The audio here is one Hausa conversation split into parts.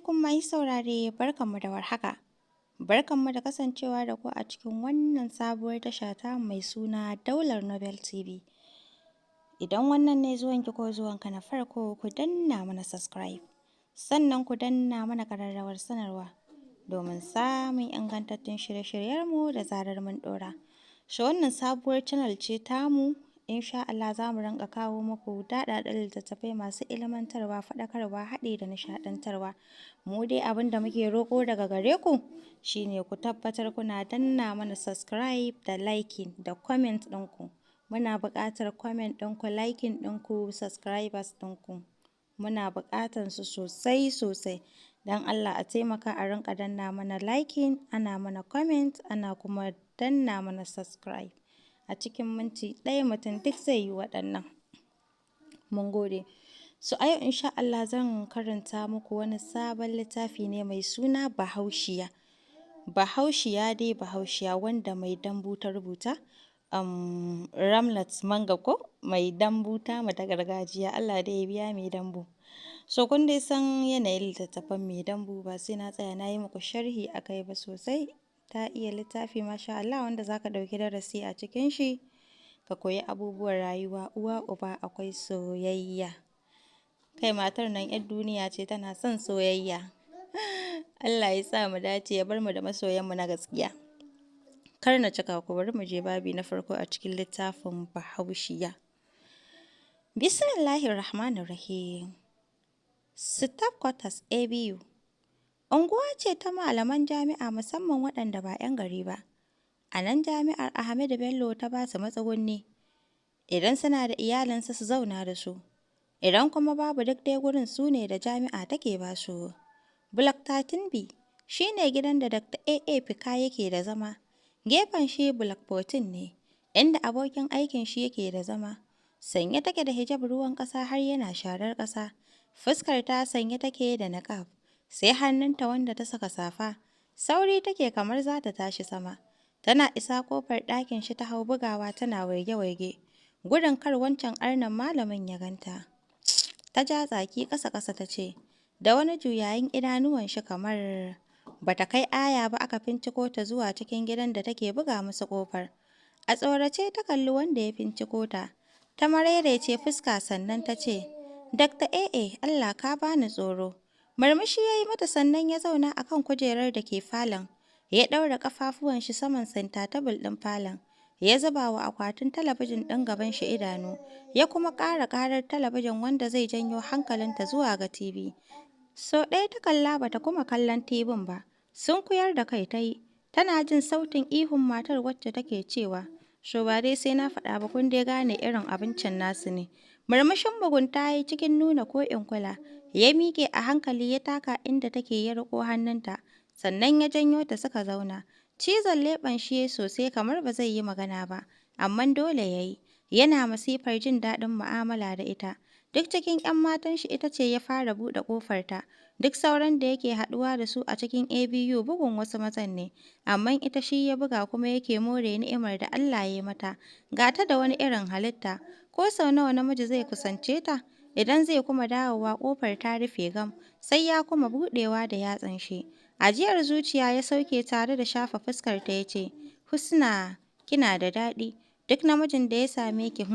alaikum mai saurare barkanmu da warhaka. Barkanmu da kasancewa da ku a cikin wannan sabuwar tasha ta mai suna Daular Nobel TV. Idan wannan ne zuwanki ko zuwanka na farko ku danna mana subscribe. Sannan ku danna mana ƙararrawar sanarwa domin samun ingantattun shirye-shiryenmu da zarar mun ɗora. Wannan sabuwar channel ce tamu. Insha Allah za mu rinƙa kawo muku daɗaɗɗen littattafai masu ilmantarwa, faɗakarwa, haɗi da nishaɗantarwa. Mu dai abin da muke roƙo daga gare ku shine ku tabbatar kuna danna mana subscribe da liking da comment ɗinku. Muna buƙatar comment ɗinku, liking ɗinku, subscribers ɗinku. Muna buƙatar su sosai sosai. Don Allah a taimaka a rinƙa danna mana liking, ana mana comment, ana kuma danna mana subscribe. A cikin minti ɗaya mutum duk zai yi waɗannan. Mun gode. So a yau insha Allah zan karanta muku wani sabon littafi ne mai suna Bahaushiya. Bahaushiya dai Bahaushiya wanda maidambu ta rubuta. Ramlat Manga ko maidambu tamu ta gargajiya. Allah dai ya biya maidambu. So kun dai san yanayin littattafan maidambu ba sai na tsaya na yi muku sharhi a kai ba sosai. Ta iya littafi masha Allah wanda za ka ɗauki darasi a cikin shi ka koyi abubuwan rayuwa. Uwa uba akwai soyayya. Kai matar nan 'yar duniya ce tana son soyayya. Allah ya sa mu dace ya bar mu da masoyanmu na gaskiya. Kar na cika ku bari mu je babi na farko a cikin littafin Bahaushiya. Bismillahirrahmanirrahim. Staff Quarters ABU. Unguwa ce ta malaman jami'a musamman waɗanda ba 'yan gari ba. A nan jami'ar Ahmadu Bello ta ba su matsugunni. Idan suna da iyalinsu su zauna da su. Idan kuma babu duk dai gurin su ne da jami'a take ba su. Block 13B shi ne gidan da Dr. AA Fika yake da zama. Gefen shi Block 14 ne, inda abokin aikin shi yake da zama. Sanye take da hijab ruwan ƙasa har yana sharar ƙasa. Fuskar ta sanye take da niqab. Sai hannunta wanda ta saka safa. Sauri take kamar za ta tashi sama. Tana isa ƙofar ɗakin shi ta hau bugawa tana waige-waige. Gudun kar wancan arnan malamin ya ganta. Ta ja tsaki ƙasa-ƙasa ta ce, da wani juyayin idanuwan shi kamar bata kai aya ba aka finciko ta zuwa cikin gidan da take buga musu ƙofar. A tsorace ta kalli wanda ya finciko ta. Ta maraice fuska sannan ta ce, Dr. AA, Allah ka bani tsoro. Murmushi ya yi mata sannan ya zauna a kan kujerar da ke falon. Ya ɗaura ƙafafuwan shi saman senta tabul ɗin falon. Ya zuba wa akwatin talabijin ɗin gaban shi idanu. Ya kuma ƙara ƙarar talabijin wanda zai janyo hankalinta zuwa ga TV. So ɗaya ta kalla bata kuma kallon TVn ba. Sunkuyar da kai ta yi. Tana jin sautin ihun matar wacce take cewa, so ba dai sai na faɗa ba kun dai gane irin abincin nasu ne. Murmushin mugunta ya yi cikin nuna ko in kula. Ya miƙe a hankali ya taka inda take ya riƙo hannunta. Sannan ya janyo ta suka zauna. Cizon leɓen shi ya sosai kamar ba zai yi magana ba. Amma dole ya yi. Yana masifar jin daɗin mu'amala da ita. Duk cikin 'yan matan shi ita ce ya fara buɗe ƙofarta. Duk sauran da yake haɗuwa da su a cikin ABU bugun wasu mazan ne. Amma ita shi ya buga kuma yake more ni'imar da Allah ya yi mata. Ga ta da wani irin halitta. Ko sau nawa namiji zai kusance ta? Idan zai kuma dawowa ƙofar ta rufe gam. Sai ya kuma buɗewa da yatsan shi. Ajiyar zuciya ya sauke tare da shafa fuskar ta ya ce, Husnah, kina da daɗi. Duk namijin da ya same ki,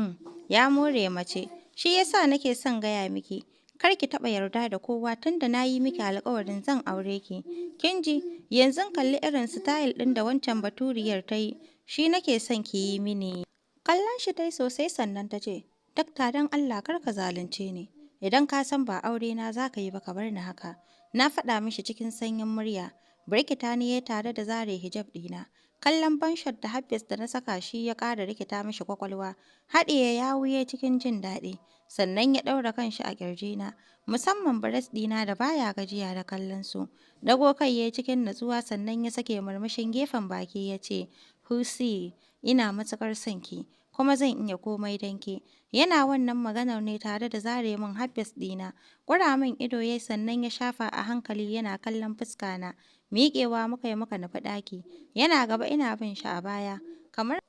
ya more mace. Shi yasa nake son gaya miki. Kar ki taɓa yarda da kowa tunda na yi miki alƙawarin zan aure ki. Kin ji, yanzu kalli irin style ɗin da wancan baturiyar ta yi. Shi nake son ki yi mini. Kallon shi ta yi sosai sannan ta ce, Dakta don Allah kar ka zalunce ni. Idan ka san ba aure na za ka yi ba ka bar ni haka. Na faɗa mishi cikin sanyin murya. Birkita ni ya tare da zare hijab ɗina. Kallon banshot da habis da na saka shi ya ƙara rikita mishi kwakwalwa. Haɗiye ya wuye cikin jin daɗi. Sannan ya ɗaura kanshi a ƙirjina. Musamman bares ɗina da baya gajiya da kallon su. Dago kai ya cikin natsuwa sannan ya sake murmushin gefen baki ya ce, Husi, ina matuƙar son ki. Kuma zan iya komai don ke. Yana wannan maganar ne tare da zare min habis ɗina. Ƙura min ido yayi sannan ya shafa a hankali yana kallon fuska na. Miƙewa muka yi muka nufi ɗaki. Yana gaba ina bin shi a baya. Kamar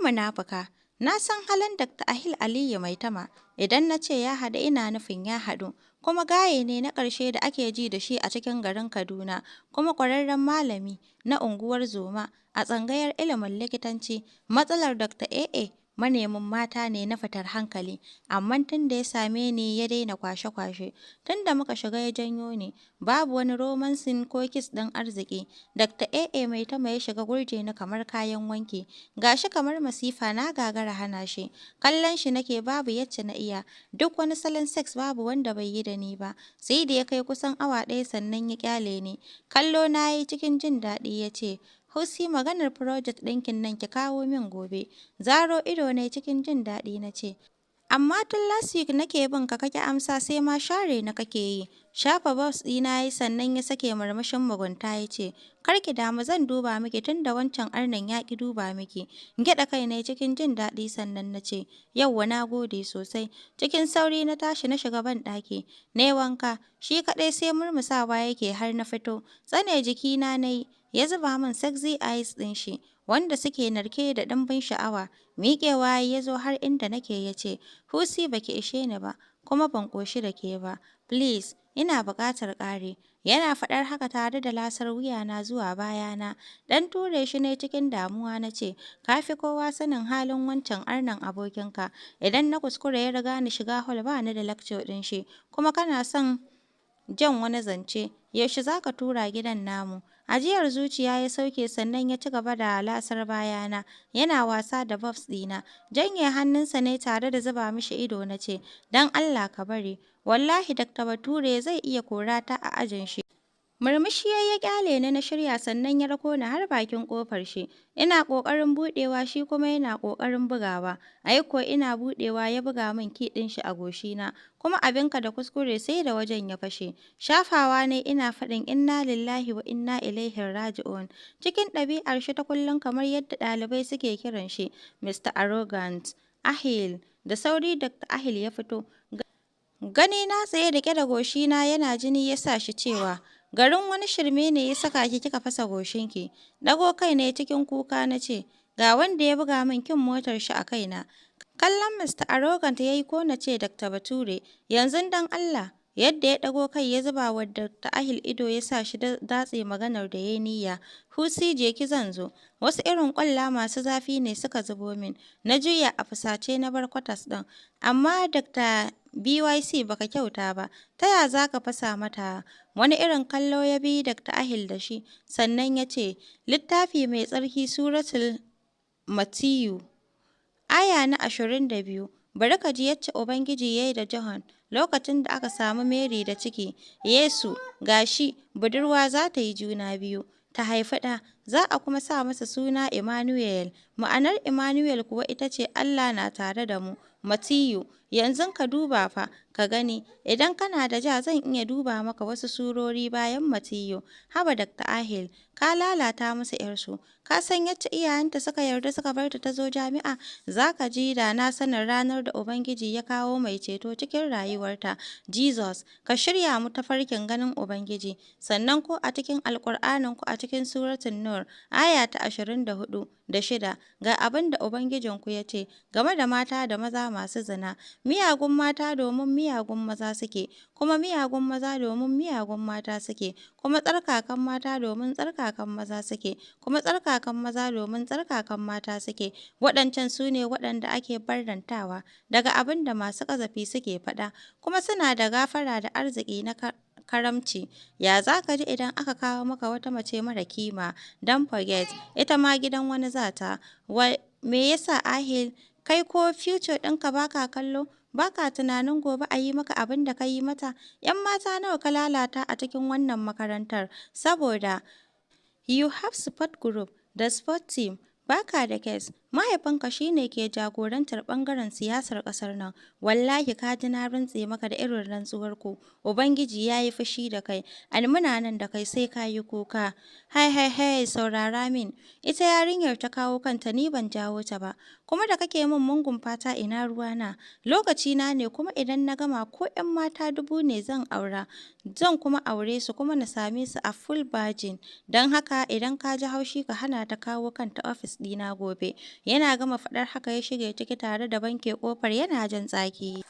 munafuka. Na san halin Dr. Ahil Aliyu Maitama. Idan na ce ya haɗu ina nufin ya haɗu. kuma gaye ne na ƙarshe da ake ji da shi a cikin garin Kaduna, kuma ƙwararren malami na unguwar zoma a tsangayar ilimin likitanci. Matsalar Dr. AA manemin mata ne na fitar hankali, amma tun da ya same ni ya daina kwashe-kwashe. Tun da muka shiga ya janyo ni, babu wani romancing ko kiss ɗin arziki. Dr. AA mai tama ya shiga gurje ni kamar kayan wanki. Gashi kamar masifa na gagara hana shi. Kallon shi nake babu yacce na iya. Duk wani salon sex babu wanda bai yi da ni ba. Sai da ya kai kusan awa ɗaya sannan ya ƙyale ni. Kallo na yi cikin jin daɗi ya ce, Hussi maganar project ɗinkin nan ki kawo min gobe. Zaro ido ne cikin jin daɗi na ce, amma tun last week nake bin ka kake amsa sai ma share na kake yi. Shafa bobs ɗina yi sannan ya sake murmushin mugunta ya ce, kar ki damu zan duba miki tun da wancan arnan ya ki duba miki. Gyaɗa kai ne cikin jin daɗi sannan na ce, yauwa na gode sosai. Cikin sauri na tashi na shiga ban ɗaki. Na yi wanka, shi kaɗai sai murmusawa yake har na fito. Tsane jikina na yi, ya zuba min sexy eyes ɗin shi, wanda suke narke da ɗimbin sha'awa. Miƙewa ya zo har inda nake ya ce, Husi baki ishe ni ba, kuma ban ƙoshi da ke ba. Please, ina buƙatar ƙari. Yana faɗar haka tare da lasar wuyana zuwa bayana. Dan ture shi ne cikin damuwa na ce, ka fi kowa sanin halin wancan arnan abokinka. Idan na kuskure ya riga ni shiga hall ba ni da lecture ɗin shi, kuma kana son jan wani zance, yaushe za ka tura gidan namu? Ajiyar zuciya ya sauke sannan ya ci gaba da lasar bayana, yana wasa da bobs ɗina. Janye hannunsa ne tare da zuba mishi ido na ce, don Allah ka bari, wallahi Dr. Bature zai iya korata a ajin shi. Murmushi ya ƙyale ni na shirya sannan ya rako ni har bakin ƙofar shi. Ina ƙoƙarin buɗewa shi kuma yana ƙoƙarin bugawa. Ai ko ina buɗewa ya buga min ki ɗin shi a goshina. Kuma abinka da kuskure sai da wajen ya fashe. Shafawa ne ina faɗin inna lillahi wa inna ilaihi raji'un. Cikin ɗabi'ar shi ta kullum kamar yadda ɗalibai suke kiran shi, Mr. Arrogant. Ahil. Da sauri Dr. Ahil ya fito. Gani na tsaye da da goshina yana jini ya sa shi cewa, garin wani shirme ne ya saka ki kika fasa goshinki. Ɗago kai ne cikin kuka na ce, ga wanda ya buga min kin motar shi a kaina. Kallon Mr. Arrogant ya yi ko na ce Dr. Bature, yanzu dan Allah, yadda ya ɗago kai ya zuba wa Dr. Ahil ido ya sa shi datse maganar da ya yi niyya. Husi je ki zan zo. Wasu irin ƙwalla masu zafi ne suka zubo min. Na juya a fusace na bar kwatas ɗin. Amma Dr. BYC baka kyauta ba, ta ya za ka fasa mata? Wani irin kallo ya bi Dr. Ahil da shi, sannan ya ce, littafi mai tsarki Suratul Matiyu, aya na 22, bari ka ji yacce Ubangiji ya yi da John lokacin da aka samu Mary da ciki. Yesu, gashi, budurwa za ta yi juna biyu, ta haifi ɗa, za a kuma sa masa suna Emmanuel. Ma'anar Emmanuel kuwa ita ce Allah na tare da mu. Matiyu, yanzu ka duba fa, ka gani, idan kana da ja zan iya duba maka wasu surori bayan Matiyu. Haba Dr. Ahil, ka lalata musu 'yarsu. Ka san yacce iyayenta suka yarda suka bar ta zo jami'a? Za ka ji da na sanin ranar da Ubangiji ya kawo mai ceto cikin rayuwarta. Jesus, ka shirya mu tafarkin ganin Ubangiji. Sannan ko a cikin Alƙur'anin ku a cikin Suratun Nur, aya ta 24 da 6, ga abin da Ubangijinku ya ce game da mata da maza masu zina. Miyagun mata domin miyagun maza suke, kuma miyagun maza domin miyagun mata suke, kuma tsarkakan mata domin tsarkakan maza suke, kuma tsarkakan maza domin tsarkakan mata suke. Waɗancan su ne waɗanda ake barrantawa daga abin da masu ƙazafi suke faɗa, kuma suna da gafara da arziki na karamci. Ya za ka ji idan aka kawo maka wata mace mara kima? Don't forget, ita ma gidan wani zata. Me yasa Ahil, kai ko future ɗinka baka kallo? Baka tunanin gobe a yi maka abin da ka yi mata? 'Yan mata nawa ka lalata a cikin wannan makarantar? Saboda you have sport group da sport team. Baka da kes, mahaifinka shi ne ke jagorantar ɓangaren siyasar ƙasar nan. Wallahi ka ji na rantse maka da irin rantsuwarku. Ubangiji ya yi fushi da kai, muna nan da kai sai ka yi kuka. Hai, saurara min. Ita yarinyar ta kawo kanta ni ban jawo ta ba. Kuma da kake min mungun fata ina ruwana. Lokacina ne kuma idan na gama ko 'yan mata 1000 ne zan aura. Zan kuma aure su kuma na same su a full virgin. Don haka idan ka ji haushi ka hana ta kawo kanta ofis ɗina gobe. Yana gama faɗar haka ya shige ciki tare da banke ƙofar yana jan tsaki.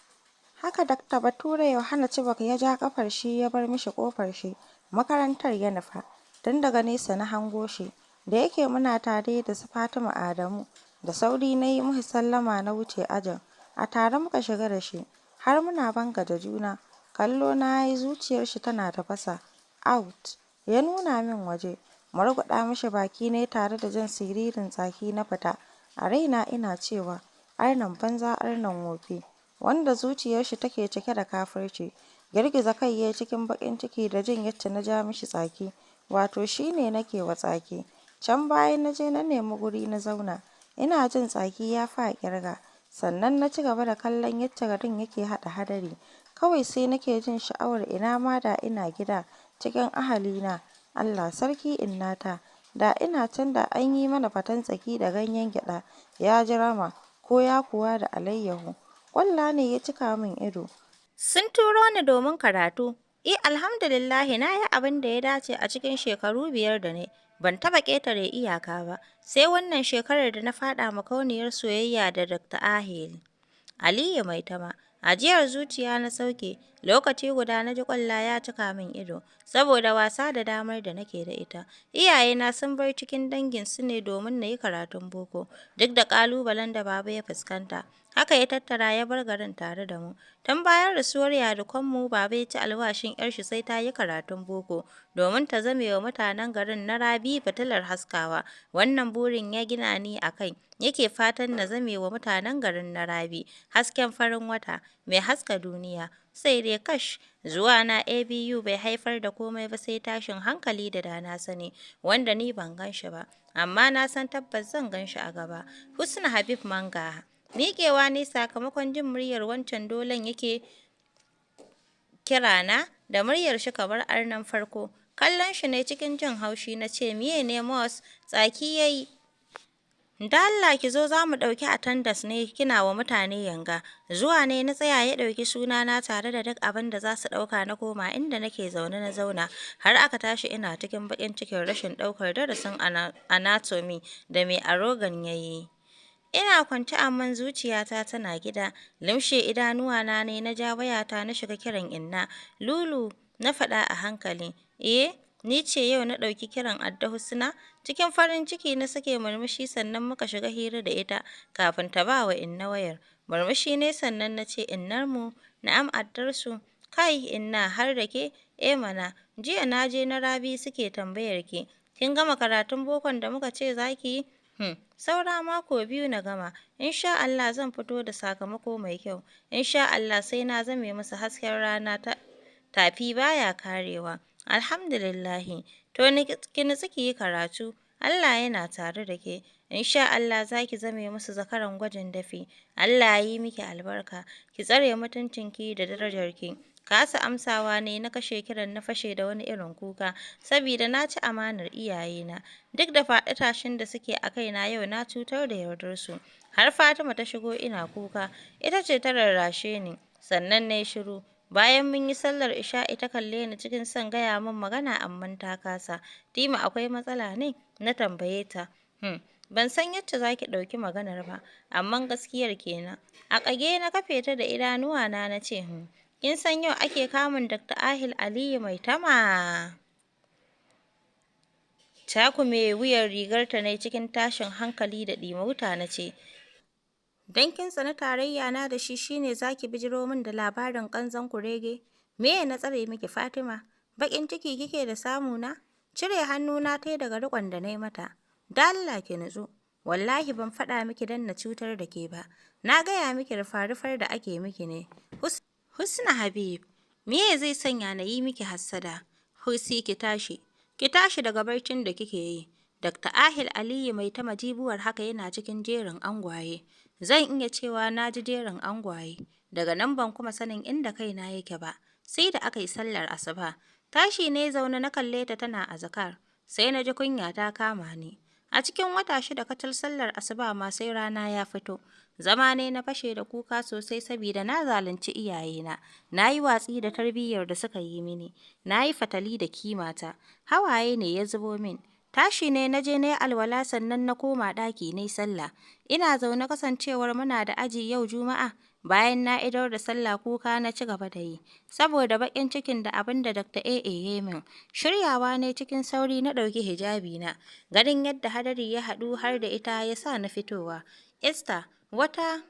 Haka Dakta Bature Yohana Chibok ya ja kafar shi ya bar mishi kofar shi, makarantar ya nufa, tun daga nesa na hango shi, da yake muna tare da su Fatima Adamu, da sauri na yi musu sallama na wuce ajin, a tare muka shiga da shi, har muna banga da juna, kallo na yi zuciyar shi tana tafasa, out, ya nuna min waje, murguɗa mishi baki ne tare da jan siririn tsaki na fita, a raina ina cewa, arnan banza arnan wofi. Wanda zuciyar shi take cike da kafirci, girgiza kai yayi cikin baƙin ciki da jin yacce na ja mishi tsaki, wato shi ne nake wa tsaki. Can baya na je na nemi guri na zauna, ina jin tsaki ya fi a ƙirga, sannan na ci gaba da kallon yacce garin yake haɗa hadari, kawai sai nake jin sha'awar ina ma da ina gida, cikin ahalina, Allah sarki innata, da ina can da an yi mana faten tsaki da ganyen gyaɗa, ya ji rama, ko yakuwa da alayyahu. Ƙwalla ne ya cika min ido. Sun turo ni domin karatu. Alhamdulillahi na yi abin da ya dace a cikin shekaru 5 da ne. Ban taɓa ƙetare iyaka ba, sai wannan shekarar da na faɗa makauniyar soyayya da Dr. Ahel. Aliyu Maitama. Ajiyar zuciya na sauke, lokaci guda na ji ƙwalla ya cika min ido, saboda wasa da damar da nake da ita. Iyayena sun bar cikin danginsu ne domin na yi karatun boko, duk da ƙalubalen da baba ya fuskanta. Haka ya tattara ya bar garin tare da mu. Tun bayan rasuwar yadukanmu, baba ya ci alwashin 'yarshi sai ta yi karatun boko, domin ta zame wa mutanen garin na Rabi fitilar haskawa. Wannan burin ya gina ni a kai. Yake fatan na zame wa mutanen garin na Rabi hasken farin wata, mai haska duniya. Sai dai kash, zuwa na ABU bai haifar da komai ba sai tashin hankali da dana sani, wanda ni ban gan shi ba, amma na san tabbas zan gan shi a gaba. Husna Habib Manga. Miƙewa ne sakamakon jin muryar wancan dolen yake kirana da muryar shi kamar arnan farko. Kallon shi ne cikin jin haushi na ce, miye ne Mos? Tsaki ya yi. Da Allah ki zo za mu ɗauki attendance ne kina wa mutane yanga. Zuwa ne na tsaya ya ɗauki sunana tare da duk abin da za su ɗauka na koma inda nake zaune na zauna. Har aka tashi ina cikin baƙin cikin rashin ɗaukar darasin anatomy da mai arogan ya yi. Ina kwance amman zuciyata tana gida. Limshe idanuwana ne na ja wayata na shiga kiran inna. Lulu, na faɗa a hankali. Ni ce yau na ɗauki kiran Adda Husna. Cikin farin ciki na sake murmushi sannan muka shiga hira da ita kafin ta ba wa inna wayar. Murmushi ne sannan na ce, innarmu, na'am addarsu. Kai inna, har da ke? Mana, jiya na je na Rabi suke tambayar ki. Kin gama karatun bokon da muka ce za ki yi? Saura mako 2 na gama. Insha Allah zan fito da sakamako mai kyau. Insha Allah sai na zame musu hasken rana ta tafi baya karewa. Alhamdulillahi. To ki nutsu ki yi karatu. Allah yana tare da ke. Insha Allah za ki zame musu zakaran gwajin dafi. Allah ya yi miki albarka. Ki tsare mutuncinki da darajarki. Kasa amsawa ne na kashe kiran na fashe da wani irin kuka, saboda na ci amanar iyayena. Duk da faɗi tashin da suke a kaina yau na cutar da yardarsu. Har Fatima ta shigo ina kuka, ita ce ta rarrashe ni, sannan na yi shiru. Bayan mun yi sallar isha'i ta kalle ni cikin son gaya min magana amma ta kasa. Tima akwai matsala ne? Na tambaye ta. Ban san yacce za ki ɗauki maganar ba, amma gaskiyar kenan. A ƙage na kafe ta da idanuwana na ce, kin san yau ake kamun Dr. Ahil Aliyu Maitama? Cakume wuyar rigarta ne cikin tashin hankali da ɗimauta na ce, don kin tsani tarayya na da shi shine zaki bijiro min da labarin ƙanzon kurege? Me na tsare miki Fatima? Baƙin ciki kike da samu na? Cire hannuna tai daga riƙon da na yi mata. Da Allah ki nutsu. Wallahi ban faɗa miki don na cutar da ke ba. Na gaya miki rufa-rufar da ake miki ne. Husna Habib, me zai sanya na yi miki hassada? Husi ki tashi. Ki tashi daga barcin da kike yi. Dr. Ahil Aliyu mai ta majibuwar haka yana cikin jerin angwaye. Zan iya cewa na ji jerin angwaye. Daga nan ban kuma sanin inda kaina yake ba. Sai da aka yi sallar asuba. Tashi ne zaune na kalle ta tana azkar. Sai na ji kunya ta kama ni. A cikin wata 6 kacal sallar asuba ma sai rana ya fito. Zama ne na fashe da kuka sosai saboda na zalunci iyayena. Na yi watsi da tarbiyyar da suka yi mini. Na yi fatali da kimata. Hawaye ne ya zubo min. Tashi ne na je na yi alwala sannan na koma ɗaki na yi sallah. Ina zaune kasancewar muna da aji yau Juma'a. Bayan na idar da sallah kuka na ci gaba da yi, saboda baƙin cikin da abin da Dr. AA ya yi min. Shiryawa ne cikin sauri na ɗauki hijabi na. Ganin yadda hadari ya haɗu har da ita ya sa na fitowa. Esther, wata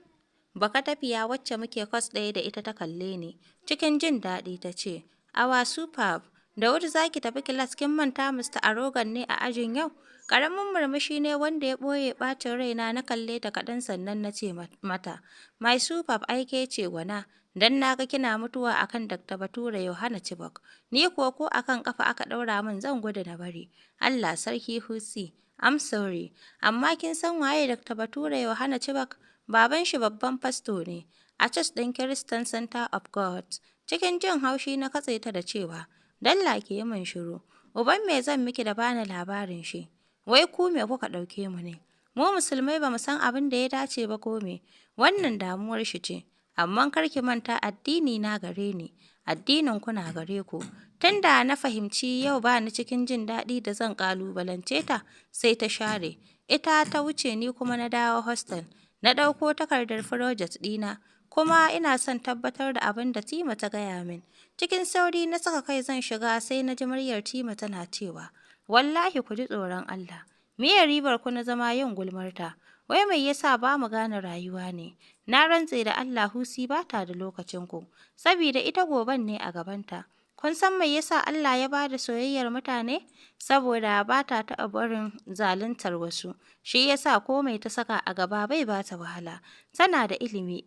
baka tafiya wacce muke kwas ɗaya da ita ta kalle ni. Cikin jin daɗi ta ce, Awa superb, da wuri za ki tafi kilas kin manta Mr. Arogan ne a ajin yau? Ƙaramin murmushi ne wanda ya ɓoye ɓacin raina na kalle ta kaɗan sannan na ce mata, My superb aike ce wana, don na ga kina mutuwa akan Dr. Bature Yohana Chibok. Ni kuwa ko akan ƙafa aka ɗaura min zan gudu na bari. Allah sarki Husi, I'm sorry, amma kin san waye Dr. Bature Yohana Chibok? Baban shi babban fasto ne a Church ɗin Christian Center of God. Cikin jin haushi na katse ta da cewa, Dalla ki yi min shiru, uban me zan miki da bani labarin shi? Wai ku me kuka ɗauke mu ne? Mu musulmai ba mu san abin da ya dace ba ko me? Wannan damuwar shi ce, amma kar ki manta addini na gare ni, addinin ku na gare ku. Tunda na fahimci yau ba ni cikin jin daɗi da zan ƙalubalance ta, sai ta share. Ita ta wuce ni kuma na dawo hostel. Na ɗauko takardar project ɗina, kuma ina son tabbatar da abin da Tima ta gaya min. Cikin sauri na saka kai zan shiga sai na ji muryar Tima tana cewa, Wallahi ku ji tsoron Allah. Miye ribar ku na zama yin gulmarta? Wai mai yasa ba mu gane rayuwa ne? Na rantse da Allah Husi ba ta da lokacin ku, saboda ita goben ne a gabanta. Kun san mai yasa Allah ya ba da soyayyar mutane? Saboda ba ta taɓa barin zaluntar wasu. Shi yasa komai ta saka a gaba bai ba ta wahala. Tana da ilimi,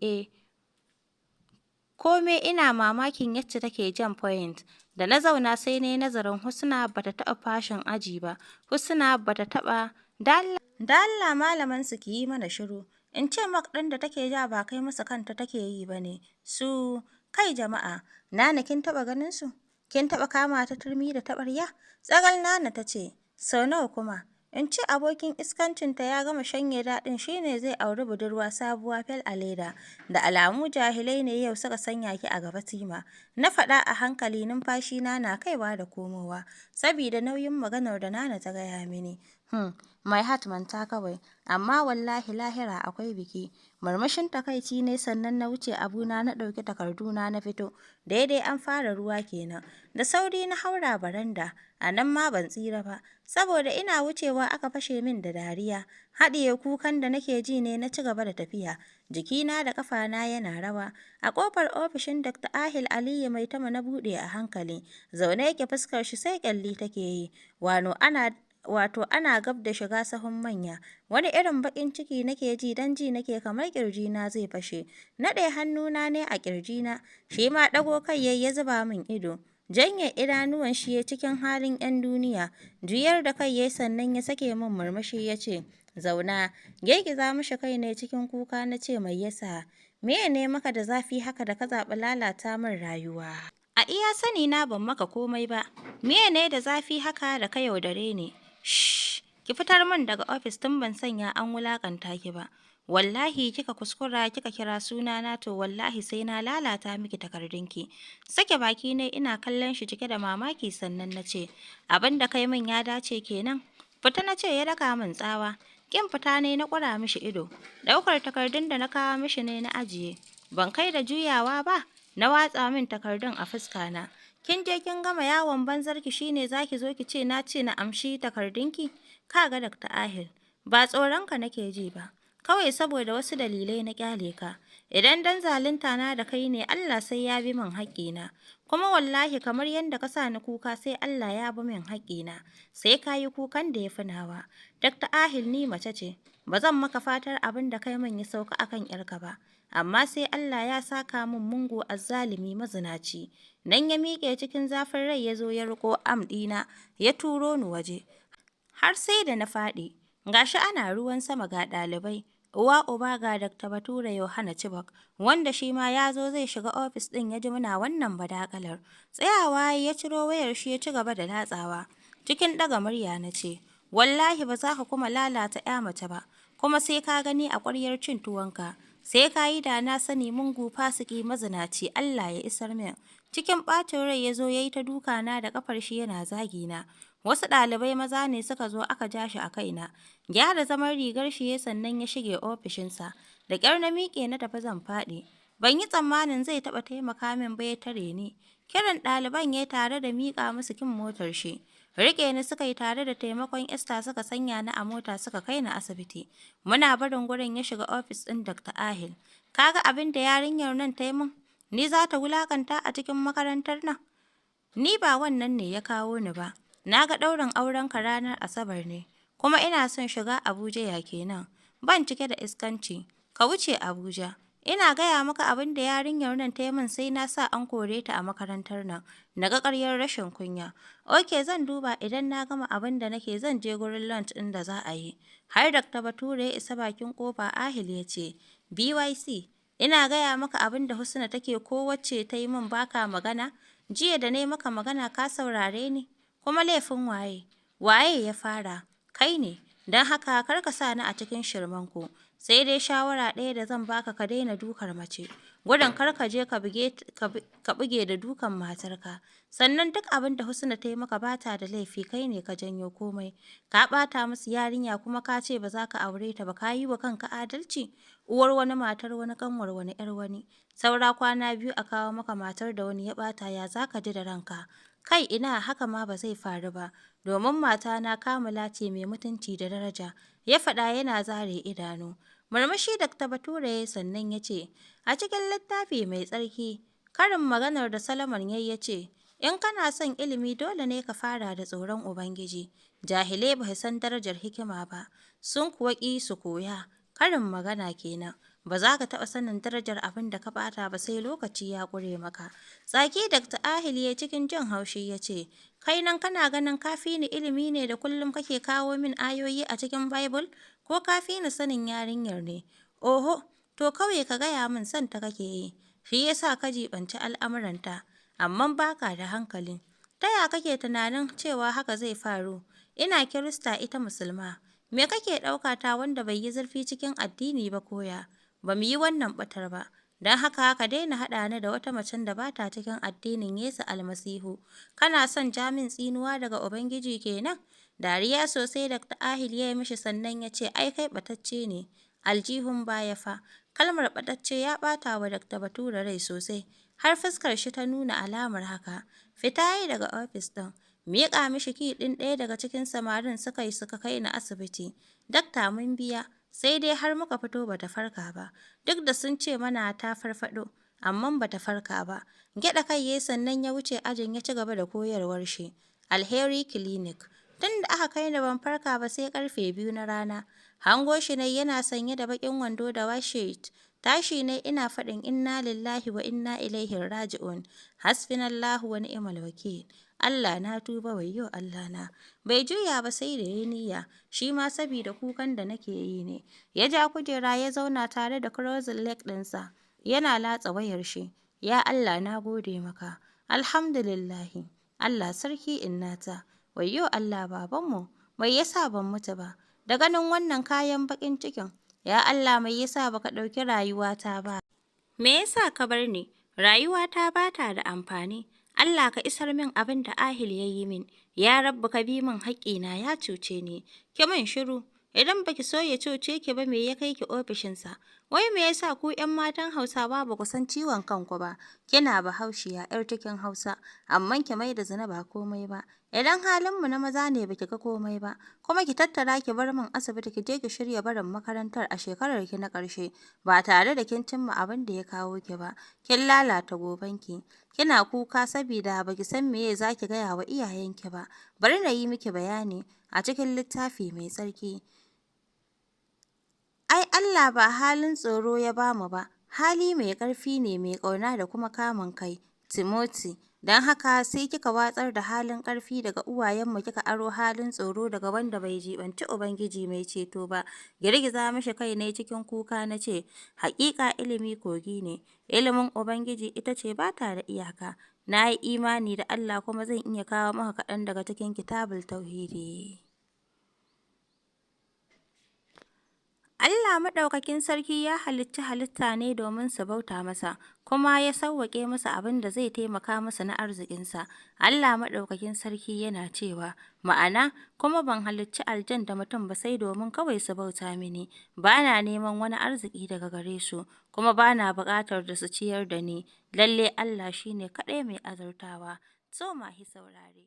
Kome ina mamakin yacce take jan point. Da na zauna sai na yi nazarin Husna ba ta taɓa fashin aji ba. Husna ba ta taɓa da Allah malaman su ki yi mana shiru. In ce mak ɗin da take ja ba kai musu kanta take yi ba ne. Kai jama'a, Nana kin taɓa ganin su? Kin taɓa kama ta turmi da taɓarya? Tsagal Nana ta ce, sau nawa kuma? In ce abokin iskancinta ya gama shanye daɗin shi ne zai auri budurwa sabuwa fel a leda. Da alamu jahilai ne yau suka sanya ki a gaba Tima. Na faɗa a hankali numfashina na kaiwa da komowa, sabida nauyin maganar da Nana ta gaya mini. My heart manta kawai, amma wallahi lahira akwai biki. Murmushin takaici ne sannan na wuce abuna na ɗauki takarduna na fito. Daidai an fara ruwa kenan. Da sauri na haura baranda, a nan ma ban tsira ba, saboda ina wucewa aka fashe min da dariya. Haɗiye kukan da nake ji ne na ci gaba da tafiya. Jikina da ƙafana yana rawa. A ƙofar ofishin Dr. Ahil Aliyu Maitama na buɗe a hankali. Zaune yake fuskar shi sai ƙyalli take yi. Wato ana gab da shiga sahun manya. Wani irin baƙin ciki nake ji don ji nake kamar ƙirjina zai fashe. Naɗe hannuna ne a ƙirjina, shi ma ɗago kai ya zuba min ido. Janye idanuwan shi ya cikin halin 'yan duniya. Juyar da kai ya sannan ya sake min murmushi ya ce, Zauna. Girgiza mishi kai ne cikin kuka na ce mai yasa. Meye ne maka da zafi haka da ka zaɓi lalata min rayuwa? A iya sani na ban maka komai ba. Meye ne da zafi haka da ka yaudare ni? Ki fitar min daga ofis tun ban sanya an wulakanta ki ba. Wallahi kika kuskura kika kira sunana to wallahi sai na lalata miki takardunki. Sake baki ne ina kallon shi cike da mamaki sannan na ce, abin da kai min ya dace kenan. Fita na ce ya daka min tsawa. Kin fita ne na ƙura mishi ido. Ɗaukar takardun da na kawo mishi ne na ajiye. Ban kai da juyawa ba, na watsa min takardun a fuska na. Kin je kin gama yawon banzarki shine zaki zo ki ce na amshi takardunki? Kaga Dr. Ahil, ba tsoronka nake ji ba. Kawai saboda wasu dalilai na kyale ka. Idan dan zalunta na da kai ne Allah sai ya bi min haƙƙina. Kuma wallahi kamar yadda ka sa ni kuka sai Allah ya bi min haƙƙina. Sai ka yi kukan da ya fi nawa. Dr. Ahil ni mace ce. Ba zan maka fatar abin da kai min ya sauka akan 'yarka ba. Amma sai Allah ya saka min mungu azzalumi mazinaci. Nan ya miƙe cikin zafin rai ya zo ya riƙo am ɗina ya turo ni waje. Har sai da na faɗi. Gashi ana ruwan sama ga ɗalibai. Uwa uba ga Dr. Bature Yohana Chibok, wanda shi ma ya zo zai shiga ofis ɗin ya ji muna wannan badakalar. Tsayawa ya ciro wayar shi ya ci gaba da latsawa. Cikin ɗaga murya na ce, Wallahi ba za ka kuma lalata 'ya mace ba, kuma sai ka gani a ƙwaryar cin tuwonka. Sai ka yi da na sani mungu fasiki mazinaci Allah ya isar min. Cikin ɓacin rai ya zo ya yi ta dukana da ƙafar shi yana zagina. Wasu ɗalibai maza ne suka zo aka ja shi a kaina. Gyara zaman rigar shi ya sannan ya shige ofishinsa. Da ƙyar na miƙe na tafi zan faɗi. Ban yi tsammanin zai taɓa taimaka min ba ya tare ni. Kiran ɗaliban ya tare da miƙa musu kin motar shi. Riƙe ni suka yi tare da taimakon Esther suka sanya ni a mota suka kai ni asibiti. Muna barin gurin ya shiga ofis ɗin Dr. Ahil. Ka ga abin da yarinyar nan ta yi min? Ni za ta wulaƙanta a cikin makarantar nan? Ni ba wannan ne ya kawo ni ba. Na ga ɗaurin aurenka ranar Asabar ne, kuma ina son shiga Abuja ya kenan. Ban cike da iskanci. Ka wuce Abuja. Ina gaya maka abin da yarinyar nan ta yi min sai na sa an kore ta a makarantar nan. Na ga ƙaryar rashin kunya. Oke, zan duba idan na gama abin da nake zan je gurin lunch ɗin da za a yi. Har Dr. Bature ya isa bakin ƙofa Ahil ya ce, BYC, ina gaya maka abin da Husna take ko wacce ta yi min baka magana. Jiya da na yi maka magana ka saurare ni. Kuma laifin waye? Waye ya fara? Kai ne. Don haka kar ka sa ni a cikin shirmanku. Sai dai shawara ɗaya da zan baka ka daina dukar mace. Gudun kar ka je ka buge da dukan matarka. Sannan duk abin da Husna ta yi maka ba ta da laifi kai ne ka janyo komai. Ka ɓata musu yarinya kuma ka ce ba za ka aure ta ba ka yi wa kanka adalci. Uwar wani matar wani kanwar wani ‘yar wani. Saura kwana biyu a kawo maka matar da wani ya ɓata ya za ka ji da ranka. Kai ina haka ma ba zai faru ba. Domin matana Kamila ce mai mutunci da daraja. Ya faɗa yana zare idanu. Murmushi Dr. Bature ya sannan ya ce, a cikin littafi mai tsarki, karin maganar da Solomon ya ce, in kana son ilimi dole ne ka fara da tsoron Ubangiji. Jahilai ba su san darajar hikima ba, sun kuwa ƙi su koya. Karin magana kenan. Ba za ka taɓa sanin darajar abin da ka ɓata ba sai lokaci ya ƙure maka. Tsaki Dr. Ahil ya cikin jin haushi ya ce, kai nan kana ganin ka fi ni ilimi ne da kullum kake kawo min ayoyi a cikin Bible? Ko ka fi ni sanin yarinyar ne? Oho, to kawai ka gaya min son ta kake yi. Shi ya sa ka jiɓanci al'amuranta, amma ba ka da hankali. Ta ya kake tunanin cewa haka zai faru? Ina Kirista ita Musulma. Me kake ɗauka ta wanda bai yi zurfi cikin addini ba koya? Ba mu yi wannan ɓatar ba. Don haka ka daina haɗa ni da wata macen da ba ta cikin addinin Yesu Almasihu. Kana son jamin tsinuwa daga Ubangiji kenan? Dariya sosai Dr. Ahil ya yi mishi sannan ya ce, ai kai ɓatacce ne. Aljihun baya fa. Kalmar ɓatacce ya ɓata wa Dr. Bature rai sosai. Har fuskar shi ta nuna alamar haka. Fita yi daga ofis ɗin. Miƙa mishi ki ɗin ɗaya daga cikin samarin suka kai ni asibiti. Dakta mun biya. Sai dai har muka fito bata farka ba, duk da sun ce mana ta farfaɗo, amma bata farka ba. Gyaɗa kai yayi sannan ya wuce ajin ya ci gaba da koyarwar shi. Alheri Clinic. Tun da aka kai ni ban farka ba sai karfe 2 na rana. Hango shi ne yana sanye da baƙin wando da washet. Tashi ne ina faɗin inna lillahi wa inna ilaihi raji'un. Hasbinallahu wa ni'mal wakil. Allah na tuba wayyo Allah na. Bai juya ba sai da yayi niyya, shi ma sabida kukan da nake yi ne. Ya ja kujera ya zauna tare da crossing leg ɗinsa, yana latsa wayar shi. Ya Allah na gode maka. Alhamdulillahi. Allah sarki innata. Wayyo Allah babanmu, mai yasa ban mutu ba? Da ganin wannan kayan baƙin cikin, ya Allah mai yasa baka ɗauki rayuwata ba? Me yasa ka bar ni? Rayuwata ba ta da amfani. Allah ka isar min abin da Ahil ya yi min. Ya Rabbi ka bi min haƙƙina ya cuce ni. Ki min shiru. Idan baki so ya cuce ki ba me ya kai ki ofishinsa? Wai me yasa ku 'yan matan Hausawa ba ku san ciwon kanku ba? Kina Bahaushiya 'yar cikin Hausa, amma ki mai da zina ba komai ba. Idan halinmu na maza ne baki ga komai ba, kuma ki tattara ki bar min asibiti ki je ki shirya barin makarantar a shekarar ki na ƙarshe ba tare da kin cimma abin da ya kawo ki ba. Kin lalata gobenki. Kina kuka saboda baki san meye zaki gaya wa iyayenki ba. Bari na yi miki bayani a cikin littafi mai tsarki. Ai Allah ba halin tsoro ya bamu ba, hali mai ƙarfi ne mai ƙauna da kuma kamun kai. Timoti, don haka sai kika watsar da halin ƙarfi daga uwayenmu kika aro halin tsoro daga wanda bai jibanci Ubangiji mai ceto ba. Girgiza mishi kai ne cikin kuka na ce, haƙiƙa ilimi kogi ne, ilimin Ubangiji ita ce ba ta da iyaka. Na yi imani da Allah kuma zan iya kawo maka kaɗan daga cikin kitabul tauhidi. Allah Maɗaukakin Sarki ya halicci halitta ne domin su bauta masa, kuma ya sauwaƙe musu abin da zai taimaka musu na arzikinsa. Allah Maɗaukakin Sarki yana cewa, ma'ana, kuma ban halicci aljan da mutum ba sai domin kawai su bauta mini, ba na neman wani arziki daga gare su, kuma ba na buƙatar da su ciyar da ni, lalle Allah shi ne kaɗai mai azurtawa. So mahi saurare.